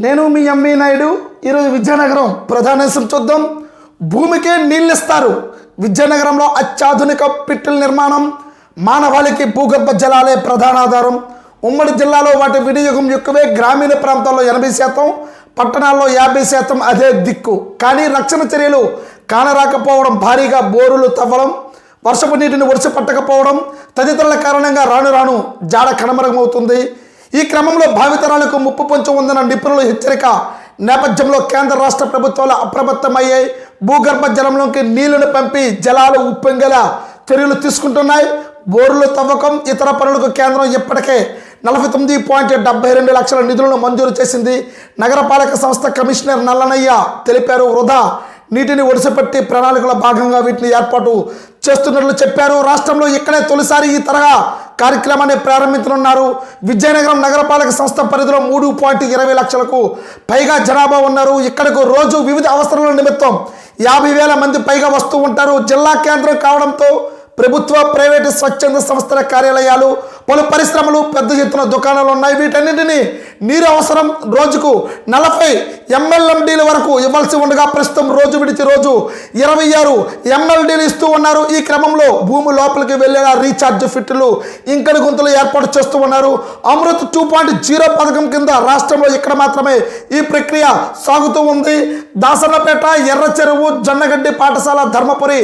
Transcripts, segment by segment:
నేను మీ ఎంవి నాయుడు. ఈరోజు విద్యానగరం ప్రధానాంశం చూద్దాం. భూమికే నీళ్ళిస్తారు. విద్యానగరంలో అత్యాధునిక పిట్టుల నిర్మాణం. మానవాళికి భూగర్భ జలాలే ప్రధాన ఆధారం. ఉమ్మడి జిల్లాలో వాటి వినియోగం ఎక్కువే. గ్రామీణ ప్రాంతాల్లో 80%, పట్టణాల్లో 50% అదే దిక్కు. కానీ రక్షణ చర్యలు కానరాకపోవడం, భారీగా బోరులు తవ్వడం, వర్షపు నీటిని ఒడిసి పట్టకపోవడం తదితరుల కారణంగా రాను రాను జాడ కనుమరుగవుతుంది. ఈ క్రమంలో భావితరాలకు ముప్పు పొంచి ఉందన్న నిపుణుల హెచ్చరిక నేపథ్యంలో కేంద్ర రాష్ట్ర ప్రభుత్వాలు అప్రమత్తమయ్యాయి. భూగర్భ జలంలోకి నీళ్లను పంపి జలాలు ఉప్పొంగేలా చర్యలు తీసుకుంటున్నాయి. బోర్లు తవ్వకం, ఇతర పనులకు కేంద్రం ఇప్పటికే 49.72 లక్షల నిధులను మంజూరు చేసింది. నగరపాలక సంస్థ కమిషనర్ నల్లనయ్య తెలిపారు. వృధా నీటిని ఒడిసిపెట్టి ప్రణాళికల భాగంగా వీటిని ఏర్పాటు చేస్తున్నట్లు చెప్పారు. రాష్ట్రంలో ఇక్కడే తొలిసారి ఈ తరహా కార్యక్రమాన్ని ప్రారంభించనున్నారు. విజయనగరం నగరపాలక సంస్థ పరిధిలో 3.20 లక్షలకు పైగా జనాభా ఉన్నారు. ఇక్కడకు రోజు వివిధ అవసరాల నిమిత్తం 50,000 మంది పైగా వస్తూ ఉంటారు. జిల్లా కేంద్రం కావడంతో ప్రభుత్వ, ప్రైవేటు, స్వచ్ఛంద సంస్థల కార్యాలయాలు, పలు పరిశ్రమలు, పెద్ద ఎత్తున దుకాణాలు ఉన్నాయి. వీటన్నింటినీ నీరు అవసరం రోజుకు 40 MLMDల వరకు ఇవ్వాల్సి ఉండగా ప్రస్తుతం రోజు విడిచి రోజు 26 MLDలు ఇస్తూ ఉన్నారు. ఈ క్రమంలో భూమి లోపలికి వెళ్ళేలా రీఛార్జ్ ఫిట్లు, ఇంకడి గుంతలు ఏర్పాటు చేస్తూ ఉన్నారు. అమృత్ 2.0 పథకం కింద రాష్ట్రంలో ఇక్కడ మాత్రమే ఈ ప్రక్రియ సాగుతూ ఉంది. దాసన్నపేట, ఎర్ర చెరువు, జొన్నగడ్డి పాఠశాల, ధర్మపురి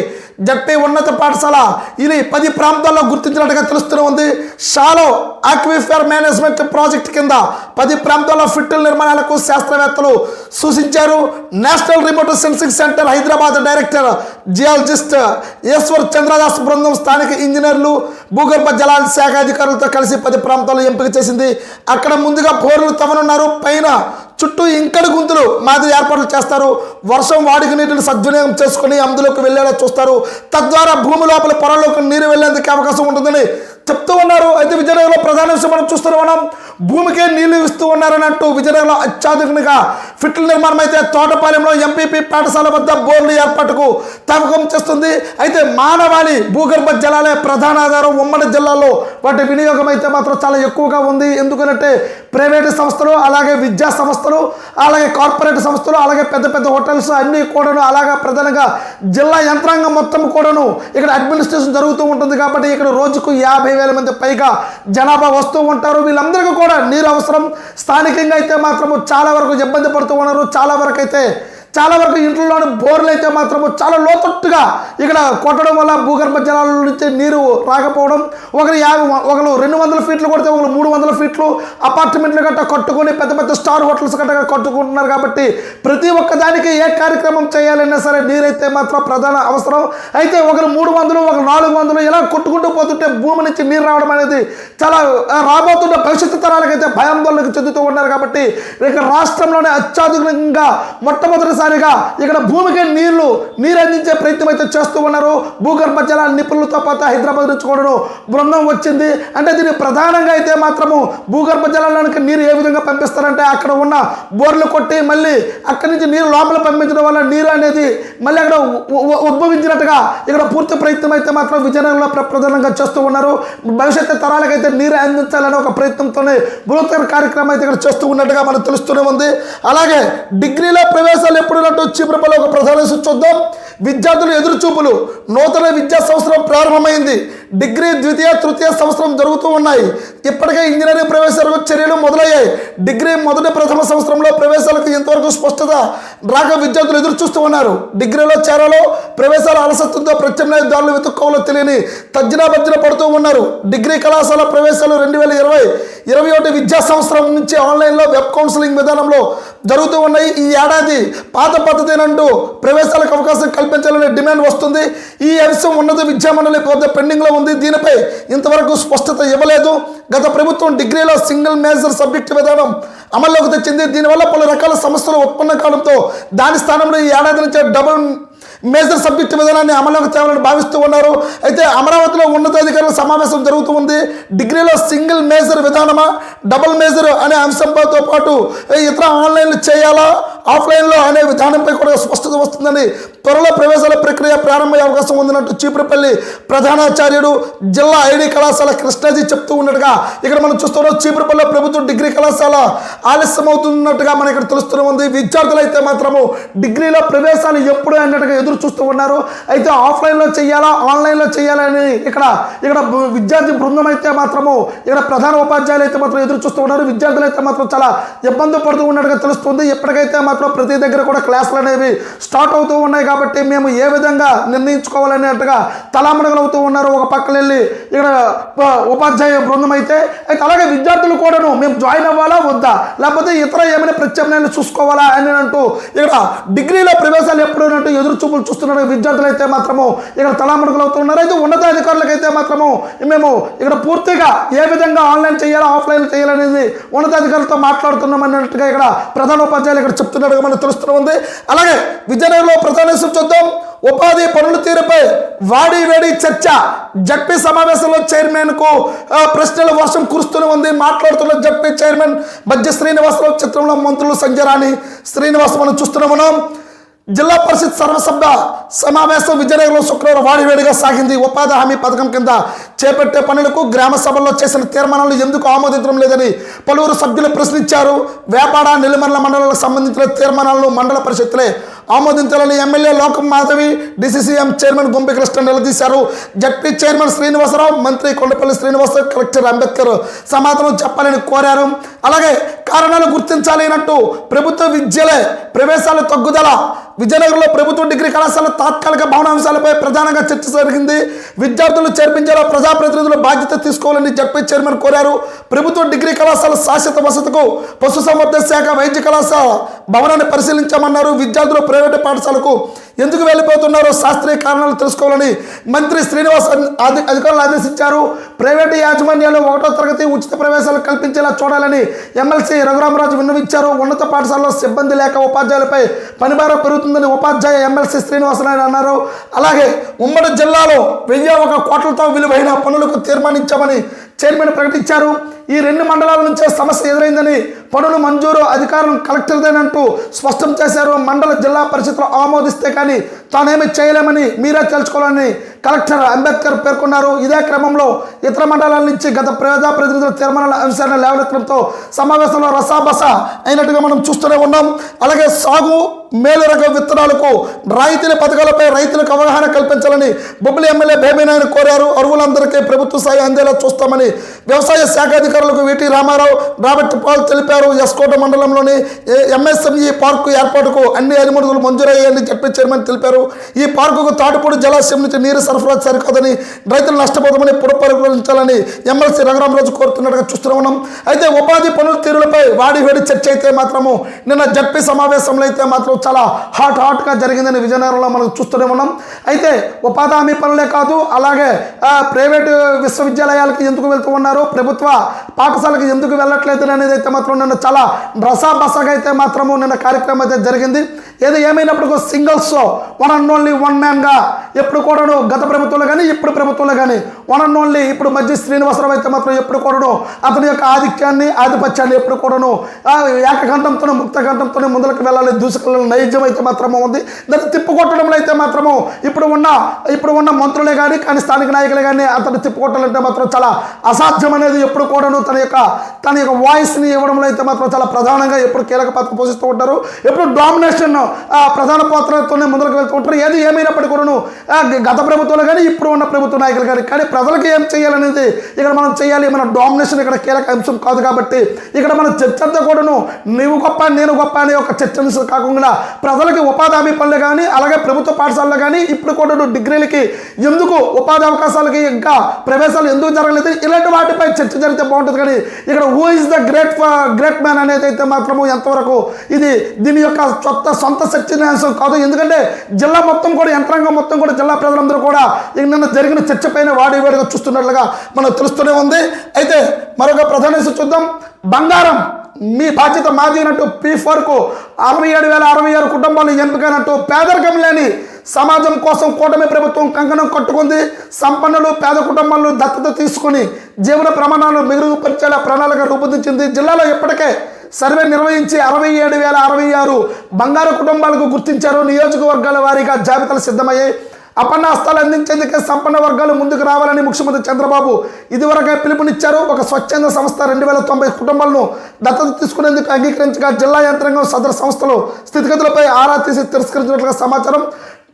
జడ్పీ ఉన్నత పాఠశాల ఇది 10 ప్రాంతాల్లో గుర్తించినట్టుగా తెలుస్తూనే ఉంది. షాలో ఆక్విఫర్ మేనేజ్మెంట్ ప్రాజెక్ట్ కింద 10 ప్రాంతాల్లో ఫిట్టుల నిర్మాణాలకు శాస్త్రవేత్తలు సూచించారు. National remote sensing centre Hyderabad director geologist Eshwar Chandradas బృందం స్థానిక ఇంజనీర్లు, భూగర్భ జలాల శాఖ అధికారులతో కలిసి 10 ప్రాంతాలు ఎంపిక చేసింది. అక్కడ ముందుగా బోర్లు తవ్వనున్నారు. పైన చుట్టూ ఇంకడి గుంతులు మాదిరి ఏర్పాట్లు చేస్తారు. వర్షం వాడికి నీటిని సద్వినియోగం చేసుకుని అందులోకి వెళ్ళేలా చూస్తారు. తద్వారా భూమి లోపల పొరల్లోకి నీరు వెళ్లేందుకు అవకాశం ఉంటుందని చెప్తూ ఉన్నారు. అయితే విజయనగరంలో ప్రధాన విషయం మనం చూస్తూనే ఉన్నాం. భూమికే నీళ్లు ఇస్తూ ఉన్నారన్నట్టు విజయనగరంలో అత్యాధునిక ఫిట్ల నిర్మాణం అయితే తోటపాలెంలో ఎంపీపీ పాఠశాల వద్ద బోర్లు ఏర్పాటుకు తవ్వకం చేస్తుంది. అయితే మానవాళి భూగర్భ జలాలే ప్రధాన ఆధారం. ఉమ్మడి జిల్లాలో వాటి వినియోగం అయితే మాత్రం చాలా ఎక్కువగా ఉంది. ఎందుకంటే ప్రైవేటు సంస్థలు, అలాగే విద్యా సంస్థలు, అలాగే కార్పొరేట్ సంస్థలు, అలాగే పెద్ద పెద్ద హోటల్స్ అన్నీ కూడాను, అలాగా ప్రధానంగా జిల్లా యంత్రాంగం మొత్తం కూడాను ఇక్కడ అడ్మినిస్ట్రేషన్ జరుగుతూ ఉంటుంది. కాబట్టి ఇక్కడ రోజుకు 50,000 మంది పైగా జనాభా వస్తూ ఉంటారు. వీళ్ళందరికీ కూడా నీరు అవసరం. స్థానికంగా అయితే మాత్రము చాలా వరకు ఇబ్బంది పడుతూ ఉన్నారు. చాలా వరకు ఇంట్లోని బోర్లు అయితే మాత్రము చాలా లోతట్టుగా ఇక్కడ కొట్టడం వల్ల భూగర్భ జలాల నుంచి నీరు రాకపోవడం, ఒకరు 200 ఫీట్లు కొడితే ఒకరు 300 ఫీట్లు అపార్ట్మెంట్లు గట్రా కట్టుకొని పెద్ద పెద్ద స్టార్ హోటల్స్ గట్రా కట్టుకుంటున్నారు. కాబట్టి ప్రతి ఒక్కదానికి ఏ కార్యక్రమం చేయాలన్నా సరే నీరైతే మాత్రం ప్రధాన అవసరం. అయితే ఒకరు 300, ఒకరు 400 ఇలా కొట్టుకుంటూ పోతుంటే భూమి నుంచి నీరు రావడం అనేది చాలా రాబోతున్న భవిష్యత్తు తరాలకైతే భయాందోళనకు చెందుతూ ఉన్నారు. కాబట్టి ఇక్కడ రాష్ట్రంలోనే అత్యాధునికంగా మొట్టమొదటిసారిగా ఇక్కడ భూమికి నీరు అందించే ప్రయత్నం అయితే చేస్తూ ఉన్నారు. భూగర్భ జలాల నిపుణులతో పాటు హైదరాబాద్ నుంచి కూడా బృందం వచ్చింది. అంటే దీన్ని ప్రధానంగా అయితే మాత్రము భూగర్భ జలాలకు నీరు ఏ విధంగా పంపిస్తారంటే అక్కడ ఉన్న బోర్లు కొట్టి మళ్ళీ అక్కడి నుంచి నీరు లోపల పంపించడం వల్ల నీరు అనేది మళ్ళీ అక్కడ ఉద్భవించినట్టుగా ఇక్కడ పూర్తి ప్రయత్నం అయితే మాత్రం విజయనగరంలో ప్రధానంగా చేస్తూ ఉన్నారు. భవిష్యత్తు తరాలకైతే నీరు అందించాలని ఒక ప్రయత్నంతోనే బృహత్తర కార్యక్రమం అయితే ఇక్కడ చేస్తూ ఉన్నట్టుగా మనకు తెలుస్తూనే ఉంది. అలాగే డిగ్రీలో ప్రవేశాలు ఎప్పుడున్నట్టు చీపురపల్లి ఒక ప్రధాన చూద్దాం. విద్యార్థులు ఎదురుచూపులు. నూతన విద్యా సంవత్సరం ప్రారంభమైంది. డిగ్రీ ద్వితీయ, తృతీయ సంవత్సరం జరుగుతూ ఉన్నాయి. ఇప్పటికే ఇంజనీరింగ్ ప్రవేశాలకు చర్యలు మొదలయ్యాయి. డిగ్రీ మొదటి, ప్రథమ సంవత్సరంలో ప్రవేశాలకు ఇంతవరకు స్పష్టత రాక విద్యార్థులు ఎదురు చూస్తూ ఉన్నారు. డిగ్రీలో చేరాలో ప్రవేశాల అలసత్వంతో ప్రత్యామ్నాయ దారులు వెతుక్కోవాలో తెలియని తర్జన పడుతూ ఉన్నారు. డిగ్రీ కళాశాల ప్రవేశాలు 2020-21 విద్యా సంవత్సరం నుంచి ఆన్లైన్లో వెబ్ కౌన్సిలింగ్ విధానంలో జరుగుతూ ఉన్నాయి. ఈ ఏడాది పాత పద్ధతినంటూ ప్రవేశాలకు అవకాశం కల్పించాలనే డిమాండ్ వస్తుంది. ఈ అంశం ఉన్నత విద్యామండలి వద్ద పెండింగ్లో ఉంది. దీనిపై ఇంతవరకు స్పష్టత ఇవ్వలేదు. గత ప్రభుత్వం డిగ్రీలో సింగిల్ మేజర్ సబ్జెక్ట్ విధానం అమల్లోకి తెచ్చింది. దీనివల్ల పలు రకాల సమస్యలు ఉత్పన్నం కావడంతో దాని స్థానంలో ఈ ఏడాది నుంచే డబుల్ మేజర్ సబ్జెక్టు విధానాన్ని అమలులోకి తేవాలని భావిస్తూ ఉన్నారు. అయితే అమరావతిలో ఉన్నతాధికారుల సమావేశం జరుగుతూ ఉంది. డిగ్రీలో సింగిల్ మేజర్ విధానమా, డబుల్ మేజర్ అనే అంశంతో పాటు ఇతర ఆన్లైన్లు చేయాలా, ఆఫ్లైన్లో అనే విధానంపై కూడా స్పష్టత వస్తుందని, త్వరలో ప్రవేశాల ప్రక్రియ ప్రారంభమయ్యే అవకాశం ఉందన్నట్టు చీపురుపల్లి ప్రధానాచార్యుడు జిల్లా ఐడి కళాశాల కృష్ణాజీ చెప్తూ ఉన్నట్టుగా ఇక్కడ మనం చూస్తున్నాం. చీపురుపల్లి ప్రభుత్వ డిగ్రీ కళాశాల ఆలస్యం అవుతున్నట్టుగా మనకి ఇక్కడ తెలుస్తూనే ఉంది. విద్యార్థులు అయితే మాత్రము డిగ్రీలో ప్రవేశాలు ఎప్పుడు అన్నట్టుగా ఎదురు చూస్తూ ఉన్నారు. అయితే ఆఫ్లైన్లో చేయాలా ఆన్లైన్లో చేయాలని ఇక్కడ విద్యార్థి బృందం అయితే మాత్రము ఇక్కడ ప్రధాన ఉపాధ్యాయులు అయితే మాత్రం ఎదురు చూస్తూ ఉన్నారు. విద్యార్థులు అయితే మాత్రం చాలా ఇబ్బంది పడుతూ ఉన్నట్టుగా తెలుస్తుంది. ఎప్పటికైతే మాత్రం ప్రతి దగ్గర కూడా క్లాసులు అనేవి స్టార్ట్ అవుతూ ఉన్నాయి కాబట్టి మేము ఏ విధంగా నిర్ణయించుకోవాలనేట్టుగా తలామణగలు అవుతూ ఉన్నారు. ఒక పక్కన వెళ్ళి ఇక్కడ ఉపాధ్యాయ బృందం అయితే అలాగే విద్యార్థులు కూడాను మేము జాయిన్ అవ్వాలా వద్దా, లేకపోతే ఇతర ఏమైనా ప్రత్యామ్నాయాలు చూసుకోవాలా అని అంటూ ఇక్కడ డిగ్రీలో ప్రవేశాలు ఎప్పుడు అన్నట్టు ఎదురు చూపులు చూస్తున్నారు. విద్యార్థులు అయితే మాత్రము ఇక్కడ తలామణగలు అవుతున్నారు. అయితే ఉన్నతాధికారులకు అయితే మాత్రము మేము ఇక్కడ పూర్తిగా ఏ విధంగా ఆన్లైన్ చేయాలా ఆఫ్లైన్ చేయాలనేది ఉన్నతాధికారులతో మాట్లాడుతున్నాం అన్నట్టుగా ఇక్కడ ప్రధాన ఉపాధ్యాయులు ఇక్కడ చెప్తున్నట్టుగా మనకు తెలుస్తూ ఉంది. అలాగే విజయనగరంలో ప్రధాన చూద్దాం. ఉపాధి పనుల తీరుపై వాడి వేడి చర్చ. జడ్పీ సమావేశంలో చైర్మన్ కు ప్రశ్నల వర్షం కురుస్తూనే ఉంది. మాట్లాడుతున్న జడ్పీ చైర్మన్ బజ్జ శ్రీనివాసరావు చిత్రంలో మంత్రులు సంజయరాణి శ్రీనివాస్ మనం చూస్తున్నాం. జిల్లా పరిషత్ సర్వసభ్య సమావేశం విజయనగరంలో శుక్రవారం వాడివేడిగా సాగింది. ఉపాధి హామీ పథకం కింద చేపట్టే పనులకు గ్రామ సభల్లో చేసిన తీర్మానాలు ఎందుకు ఆమోదించడం లేదని పలువురు సభ్యులు ప్రశ్నించారు. వేపాడ నెల్లిమర్ల మండలాలకు సంబంధించిన తీర్మానాలను మండల పరిషత్తులే ఆమోదించాలని ఎమ్మెల్యే లోకం మాధవి డిసిసిఎం చైర్మన్ గుంపి కృష్ణ నిలదీశారు. జడ్పీ చైర్మన్ శ్రీనివాసరావు, మంత్రి కొండపల్లి శ్రీనివాసరావు, కలెక్టర్ అంబేద్కర్ సమాధానం చెప్పాలని కోరారు. అలాగే కారణాలు గుర్తించాలి అన్నట్టు ప్రభుత్వ విద్యలే ప్రవేశాల తగ్గుదల. విజయనగరంలో ప్రభుత్వ డిగ్రీ కళాశాల తాత్కాలిక భవనాంశాలపై ప్రధానంగా చర్చ జరిగింది. విద్యార్థులు చేర్పించేలా ప్రజాప్రతినిధులు బాధ్యత తీసుకోవాలని జడ్పీ చైర్మన్ కోరారు. ప్రభుత్వ డిగ్రీ కళాశాల శాశ్వత వసతికు పశుసంవర్ధక శాఖ వైద్య కళాశాల భవనాన్ని పరిశీలించామన్నారు. విద్యార్థులు ప్రైవేటు పాఠశాలకు ఎందుకు వెళ్ళిపోతున్నారో శాస్త్రీయ కారణాలు తెలుసుకోవాలని మంత్రి శ్రీనివాస్ అధికారులు ఆదేశించారు. ప్రైవేటు యాజమాన్యాలు 1వ తరగతి ఉచిత ప్రవేశాలు కల్పించేలా చూడాలని ఎమ్మెల్సీ రఘురామరాజు విన్నవించారు. ఉన్నత పాఠశాలలో సిబ్బంది లేక ఉపాధ్యాయులపై పనిభారం పెరుగుతుందని ఉపాధ్యాయ ఎమ్మెల్సీ శ్రీనివాసరావు అన్నారు. అలాగే ఉమ్మడి జిల్లాలో 1001 కోట్లతో విలువైన పనులకు తీర్మానించామని చైర్మన్ ప్రకటించారు. ఈ 2 మండలాల నుంచే సమస్య ఎదురైందని పనులు మంజూరు అధికారులు కలెక్టర్దేనంటూ స్పష్టం చేశారు. మండల జిల్లా పరిషత్తులు ఆమోదిస్తే కానీ తానేమి చేయలేమని మీరే తెలుసుకోవాలని కలెక్టర్ అంబేద్కర్ పేర్కొన్నారు. ఇదే క్రమంలో ఇతర మండలాల నుంచి గత ప్రజాప్రతినిధుల తీర్మానాల అంశాలను లేవనెత్తడంతో సమావేశంలో రసాబస అయినట్టుగా మనం చూస్తూనే ఉన్నాం. అలాగే సాగు మేలు రక విత్తనాలకు రాయితీల పథకాలపై రైతులకు అవగాహన కల్పించాలని బొబ్బిలి ఎమ్మెల్యే భేమీనాయని కోరారు. అర్హులందరికీ ప్రభుత్వ సాయం అందేలా చూస్తామని వ్యవసాయ శాఖ అధికారులకు వీటి రామారావు రాబర్ట్ పాల్ తెలిపారు. ఎస్కోట మండలంలోని ఎంఎస్ఎంఈ పార్కు ఏర్పాటుకు అన్ని అనుమతులు మంజూరయ్యాయని జడ్పీ చైర్మన్ తెలిపారు. ఈ పార్కుకు తాటిపూడి జలాశయం నుంచి నీరు సరఫరా సరికాదని రైతులు నష్టపోతామని పునఃపరిశీలించాలని ఎమ్మెల్సీ రఘురామరాజు కోరుతున్నట్టుగా చూస్తూ ఉన్నాం. అయితే ఉపాధి పనుల తీరులపై వాడి చర్చ అయితే మాత్రము నిన్న జడ్పీ సమావేశంలో అయితే మాత్రం చాలా హాట్గా జరిగిందని విజయనగరంలో మనం చూస్తూనే ఉన్నాం. అయితే ఉపాధి హామీ పనులే కాదు, అలాగే ప్రైవేటు విశ్వవిద్యాలయాలకు ఎందుకు వెళ్తూ ఉన్నారు, ప్రభుత్వ పాఠశాలకు ఎందుకు వెళ్ళట్లేదు అనేది అయితే మాత్రం నిన్న చాలా రసాబసగా అయితే మాత్రము నిన్న కార్యక్రమం అయితే జరిగింది. ఏది ఏమైనప్పుడు singles one and only one మ్యాన్గా ఎప్పుడు కూడాను గత ప్రభుత్వంలో కానీ ఇప్పుడు ప్రభుత్వంలో కానీ వన్ అండ్ ఓన్లీ ఇప్పుడు మధ్య శ్రీనివాసరావు అయితే మాత్రం ఎప్పుడు కూడాను అతని యొక్క ఆధిక్యాన్ని ఆధిపత్యాన్ని ఎప్పుడు కూడాను ఏకకంఠంతోనే ముక్తకంఠంతోనే ముందుకు వెళ్ళాలి. దూసుకెళ్ళాలి నైజం అయితే మాత్రము ఉంది. దాన్ని తిప్పుకొట్టడంలో అయితే మాత్రము ఇప్పుడు ఉన్న మంత్రులే కానీ స్థానిక నాయకులే కానీ అతను తిప్పుకొట్టాలంటే మాత్రం చాలా అసాధ్యం అనేది ఎప్పుడు కూడాను తన యొక్క వాయిస్ని ఇవ్వడంలో అయితే మాత్రం చాలా ప్రధానంగా ఎప్పుడు కీలక పాత్ర పోషిస్తూ ఉంటారు. ఎప్పుడు డామినేషన్ ప్రధాన పాత్రతోనే ముందుకు వెళ్తూ ఉంటారు. ఏది ఏమైనప్పటికీ కూడాను గత ప్రభుత్వంలో కానీ ఇప్పుడు ఉన్న ప్రభుత్వ నాయకులు కానీ ప్రజలకు ఏం చేయాలనేది ఇక్కడ మనం చేయాలి. మన డామినేషన్ ఇక్కడ కీలక అంశం కాదు కాబట్టి ఇక్కడ మన చర్చ అంతా కూడాను నువ్వు గొప్ప నేను గొప్ప అనే ఒక చర్చ కాకుండా ప్రజలకి ఉపాధి హామీ పనులు కానీ అలాగే ప్రభుత్వ పాఠశాలలో కానీ ఇప్పుడు కూడా డిగ్రీలకి ఎందుకు ఉపాధి అవకాశాలకి ఇంకా ప్రవేశాలు ఎందుకు జరగలేదు ఇలాంటి వాటిపై చర్చ జరిగితే బాగుంటుంది. కానీ ఇక్కడ who is the great man అనేది అయితే మాత్రము ఎంతవరకు ఇది దీని యొక్క సొంత శక్తిన్యాసం కాదు. ఎందుకంటే జిల్లా మొత్తం కూడా యంత్రాంగం మొత్తం కూడా జిల్లా ప్రజలందరూ కూడా నిన్న జరిగిన చర్చ పైన వాడివేడిగా చూస్తున్నట్లుగా మనకు తెలుస్తూనే ఉంది. అయితే మరొక ప్రధాన చూద్దాం. బంగారం మీ బాధ్యత మాది అన్నట్టు P4కు 67,066 కుటుంబాలు ఎంపికైనట్టు పేదరికం లేని సమాజం కోసం కూటమి ప్రభుత్వం కంకణం కట్టుకుంది. సంపన్నులు పేద కుటుంబాలను దత్తత తీసుకుని జీవన ప్రమాణాలను మెరుగుపరిచేలా ప్రణాళిక రూపొందించింది. జిల్లాలో ఇప్పటికే సర్వే నిర్వహించి 67,066 బంగారు కుటుంబాలకు గుర్తించారు. నియోజకవర్గాల వారీగా జాబితాలు సిద్ధమయ్యాయి. అపన్న హస్తాలు అందించేందుకే సంపన్న వర్గాలు ముందుకు రావాలని ముఖ్యమంత్రి చంద్రబాబు ఇదివరకే పిలుపునిచ్చారు. ఒక స్వచ్ఛంద సంస్థ 2090 కుటుంబాలను దత్తత తీసుకునేందుకు అంగీకరించగా జిల్లా యంత్రాంగం సదరు సంస్థలు స్థితిగతులపై ఆరా తీసి తిరస్కరించినట్లుగా సమాచారం.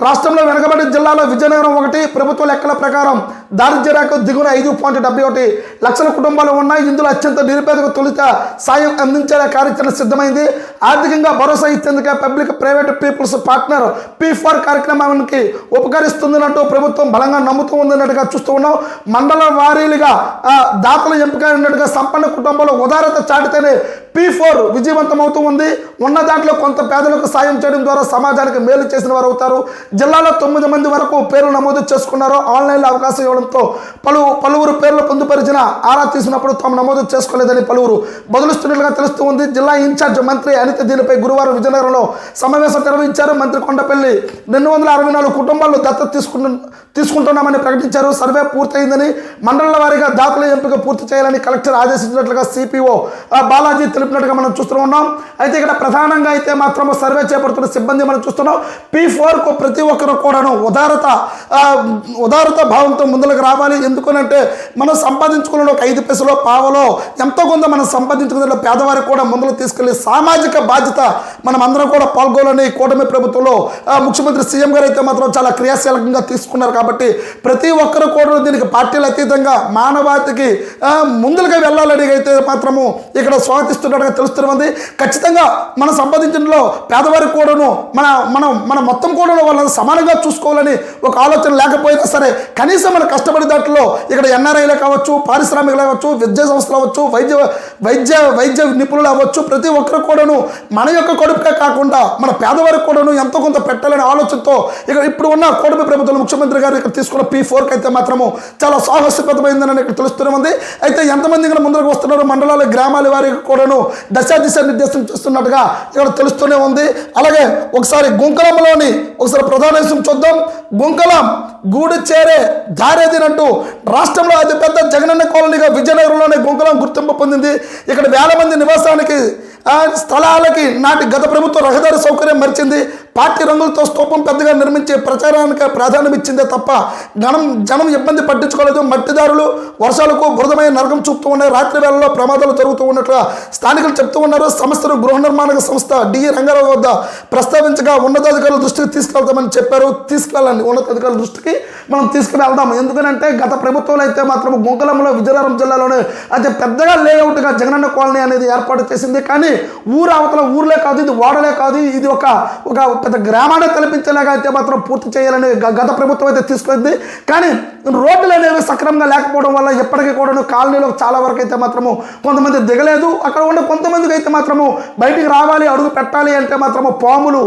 రాష్ట్రంలో వెనుకబడిన జిల్లాలో విజయనగరం 1, ప్రభుత్వ లెక్కల ప్రకారం దారిద్ర్య రేఖ దిగున 5.71 లక్షల కుటుంబాలు ఉన్నాయి. ఇందులో అత్యంత నిరుపేదకు తొలుత సాయం అందించే కార్యాచరణ సిద్ధమైంది. ఆర్థికంగా భరోసా ఇచ్చేందుకే public private people's partner P4 కార్యక్రమానికి ఉపకరిస్తుందన్నట్టు ప్రభుత్వం బలంగా నమ్ముతూ ఉందన్నట్టుగా చూస్తూ ఉన్నాం. మండల వారీలుగా దాతలు ఎంపిక ఉన్నట్టుగా సంపన్న కుటుంబంలో ఉదారత చాటితేనే P4 విజయవంతమవుతూ ఉంది. ఉన్న దాంట్లో కొంత పేదలకు సాయం చేయడం ద్వారా సమాజానికి మేలు చేసిన వారు అవుతారు. జిల్లాలో 9 మంది వరకు పేర్లు నమోదు చేసుకున్నారు. ఆన్లైన్లో అవకాశం ఇవ్వడంతో పలువురు పేర్లు పొందుపరిచిన ఆరా తీసినప్పుడు తాము నమోదు చేసుకోలేదని పలువురు బదులుస్తున్నట్లుగా తెలుస్తూ ఉంది. జిల్లా ఇన్ఛార్జ్ మంత్రి అనిత దీనిపై గురువారం విజయనగరంలో సమావేశం నిర్వహించారు. మంత్రి కొండపల్లి 264 కుటుంబాలను దత్తత తీసుకుంటున్నామని ప్రకటించారు. సర్వే పూర్తయిందని, మండలాల వారీగా దాతల ఎంపిక పూర్తి చేయాలని కలెక్టర్ ఆదేశించినట్లుగా సిపిఓ బాలాజీ తెలిపినట్టుగా మనం చూస్తూ ఉన్నాం. అయితే ఇక్కడ ప్రధానంగా అయితే మాత్రం సర్వే చేపడుతున్న సిబ్బంది మనం చూస్తున్నాం. P4కు ప్రతి ఒక్కరు కూడాను ఉదారత భావంతో ముందుకు రావాలి. ఎందుకనంటే మనం సంపాదించుకున్న ఒక 5 పైసలో పావలో ఎంతో కొంత మనం సంపాదించుకున్న పేదవారికి కూడా ముందుకు తీసుకెళ్లి సామాజిక బాధ్యత మనం అందరం కూడా పాల్గొనాలని కూటమి ప్రభుత్వంలో ముఖ్యమంత్రి సీఎం గారు అయితే మాత్రం చాలా క్రియాశీలకంగా తీసుకున్నారు. కాబట్టి ప్రతి ఒక్కరు కూడా దీనికి పార్టీలు అతీతంగా మానవాళికి ముందుగా వెళ్ళాలని అయితే మాత్రము ఇక్కడ స్వాగతిస్తున్నట్టుగా తెలుస్తున్నది. ఖచ్చితంగా మనం సంపాదించడంలో పేదవారికి కూడాను మన మొత్తం కూడా వాళ్ళని సమానంగా చూసుకోవాలని ఒక ఆలోచన లేకపోయినా సరే కనీసం మన కష్టపడి దాంట్లో ఇక్కడ ఎన్ఆర్ఐలే కావచ్చు, పారిశ్రామికలు అవ్వచ్చు, విద్యా సంస్థలు అవ్వచ్చు, వైద్య నిపుణులు అవ్వచ్చు, ప్రతి ఒక్కరు కూడాను మన యొక్క కడుపుకే కాకుండా మన పేదవారికి కూడాను ఎంతో కొంత పెట్టాలనే ఆలోచనతో ఇక్కడ ఇప్పుడు ఉన్న కూటమి ప్రభుత్వం ముఖ్యమంత్రి గారు ఇక్కడ తీసుకున్న P4కి అయితే మాత్రము చాలా సాహసప్రదమైందని ఇక్కడ తెలుస్తున్నది. అయితే ఎంతమంది ఇక్కడ ముందుకు వస్తున్నారు, మండలాల గ్రామాల వారికి కూడాను దిశ నిర్దేశం చేస్తున్నట్టుగా ఇక్కడ తెలుస్తూనే ఉంది. అలాగే ఒకసారి గుంకలంలోని ప్రధాన విషయం చూద్దాం. గుంకలం గూడు చేరే దారేదినంటూ రాష్ట్రంలో అతిపెద్ద జగనన్న కాలనీగా విజయనగరంలోనే గుంకలం గుర్తింపు పొందింది. ఇక్కడ వేల మంది నివాసానికి స్థలాలకి నాటి గత ప్రభుత్వం రహదారి సౌకర్యం మరిచింది. పార్టీ రంగులతో స్తూపం పెద్దగా నిర్మించి ప్రచారానికి ప్రాధాన్యం ఇచ్చిందే తప్ప జనం ఇబ్బంది పట్టించుకోలేదు. మట్టిదారులు వర్షాలకు బురదమైన నరకం చూపుతూ ఉన్నాయి. రాత్రి వేళల్లో ప్రమాదాలు జరుగుతూ ఉన్నట్లుగా స్థానికులు చెప్తూ ఉన్నారు. సంస్థను గృహ నిర్మాణ సంస్థ డిఈ రంగారావు వద్ద ప్రస్తావించగా ఉన్నతాధికారుల దృష్టికి తీసుకెళ్తామని చెప్పారు. తీసుకెళ్ళండి, ఉన్నతాధికారుల దృష్టికి మనం తీసుకువెళ్దాం. ఎందుకంటే గత ప్రభుత్వంలో అయితే మాత్రం గుంకలంలో విజయనగరం జిల్లాలోనే అతి పెద్దగా లేఅవుట్గా జగనన్న కాలనీ అనేది ఏర్పాటు చేసింది. కానీ ఊరు అవతల ఊర్లే కాదు, ఇది వాడలే కాదు, ఇది ఒక పెద్ద గ్రామాన్ని తలపించేలాగా అయితే మాత్రం పూర్తి చేయాలని గత ప్రభుత్వం అయితే తీసుకుంది. కానీ రోడ్లు అనేవి సక్రమంగా లేకపోవడం వల్ల ఎప్పటికీ కూడా కాలనీలో చాలా వరకు అయితే మాత్రము కొంతమంది దిగలేదు. అక్కడ ఉన్న కొంతమందికి అయితే మాత్రము బయటికి రావాలి, అడుగు పెట్టాలి అంటే మాత్రము పాములు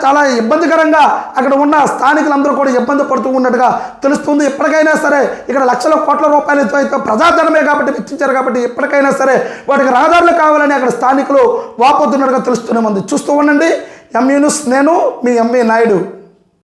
చాలా ఇబ్బందికరంగా అక్కడ ఉన్న స్థానికులందరూ కూడా ఇబ్బంది పడుతూ ఉన్నట్టుగా తెలుస్తుంది. ఎప్పటికైనా సరే ఇక్కడ లక్షల కోట్ల రూపాయలతో అయితే ప్రజాధనమే కాబట్టి వెచ్చించారు. కాబట్టి ఎప్పటికైనా సరే వాటికి రహదారులు కావాలని అక్కడ స్థానికులు వాపోతున్నట్టుగా తెలుస్తూనే ఉంది. చూస్తూ ఉండండి ఎంఈ న్యూస్. నేను మీ ఎంఈ నాయుడు.